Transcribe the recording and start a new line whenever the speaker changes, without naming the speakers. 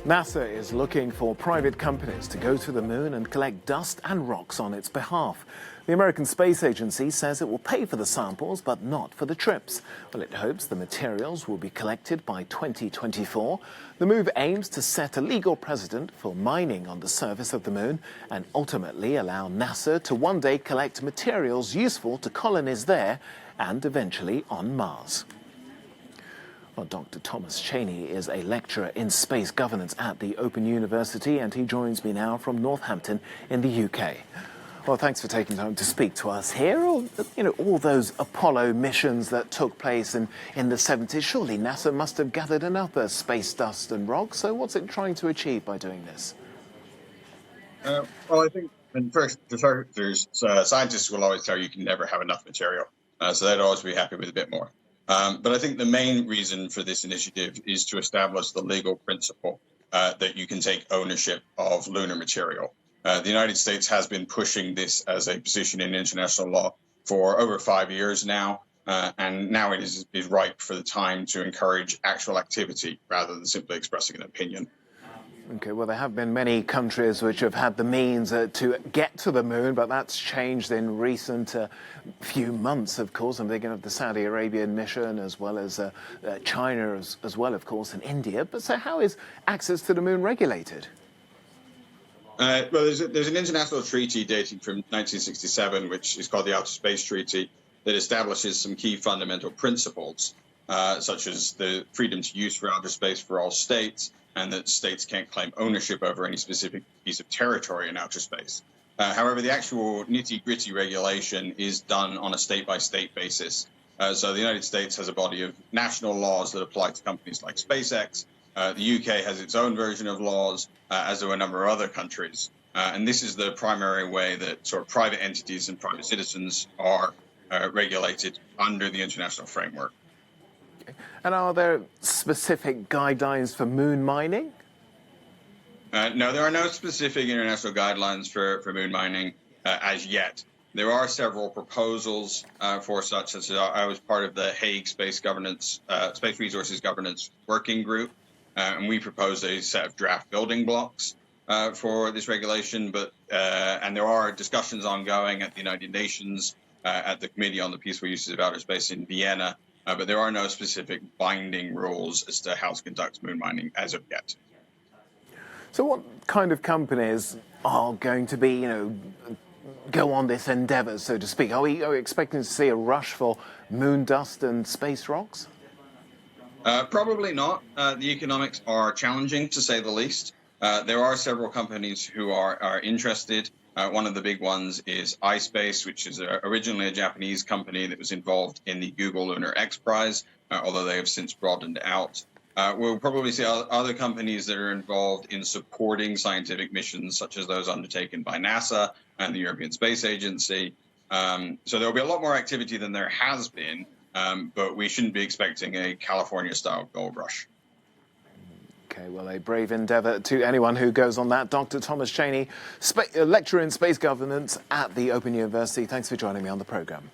NASA is looking for private companies to go to the moon and collect dust and rocks on its behalf. The American Space Agency says it will pay for the samples, but not for the trips. Well, it hopes the materials will be collected by 2024. The move aims to set a legal precedent for mining on the surface of the moon and ultimately allow NASA to one day collect materials useful to colonies there and eventually on Mars. Well, Dr. Thomas Cheney is a lecturer in space governance at the Open University, and he joins me now from Northampton in the UK. Well, thanks for taking time to speak to us here. All those Apollo missions that took place in the 70s, surely NASA must have gathered enough space dust and rocks. So what's it trying to achieve by doing this?
Well, I think, first, scientists will always tell you can never have enough material. So they'd always be happy with a bit more. But I think the main reason for this initiative is to establish the legal principle that you can take ownership of lunar material. The United States has been pushing this as a position in international law for over 5 years now, and now it is ripe for the time to encourage actual activity rather than simply expressing an opinion.
OK, well, there have been many countries which have had the means to get to the moon, but that's changed in recent few months, of course. I'm thinking of the Saudi Arabian mission as well as China as well, of course, and India. But so how is access to the moon regulated?
Well, there's an international treaty dating from 1967, which is called the Outer Space Treaty, that establishes some key fundamental principles, such as the freedom to use for outer space for all states, and that states can't claim ownership over any specific piece of territory in outer space. However, the actual nitty-gritty regulation is done on a state-by-state basis. So the United States has a body of national laws that apply to companies like SpaceX. The UK has its own version of laws, as do a number of other countries. And this is the primary way that sort of private entities and private citizens are regulated under the international framework.
And are there specific guidelines for moon mining?
No, there are no specific international guidelines for moon mining as yet. There are several proposals for such. As I was part of the Hague Space Resources Governance Working Group, and we proposed a set of draft building blocks for this regulation. And there are discussions ongoing at the United Nations, at the Committee on the Peaceful Uses of Outer Space in Vienna. But there are no specific binding rules as to how to conduct moon mining as of yet.
So what kind of companies are going to be, go on this endeavour, so to speak? Are we expecting to see a rush for moon dust and space rocks?
Probably not. The economics are challenging, to say the least. There are several companies who are interested. One of the big ones is iSpace, which is originally a Japanese company that was involved in the Google Lunar X Prize, although they have since broadened out. We'll probably see other companies that are involved in supporting scientific missions, such as those undertaken by NASA and the European Space Agency. So there will be a lot more activity than there has been, but we shouldn't be expecting a California-style gold rush.
OK, well, a brave endeavour to anyone who goes on that. Dr. Thomas Cheney, lecturer in space governance at the Open University. Thanks for joining me on the programme.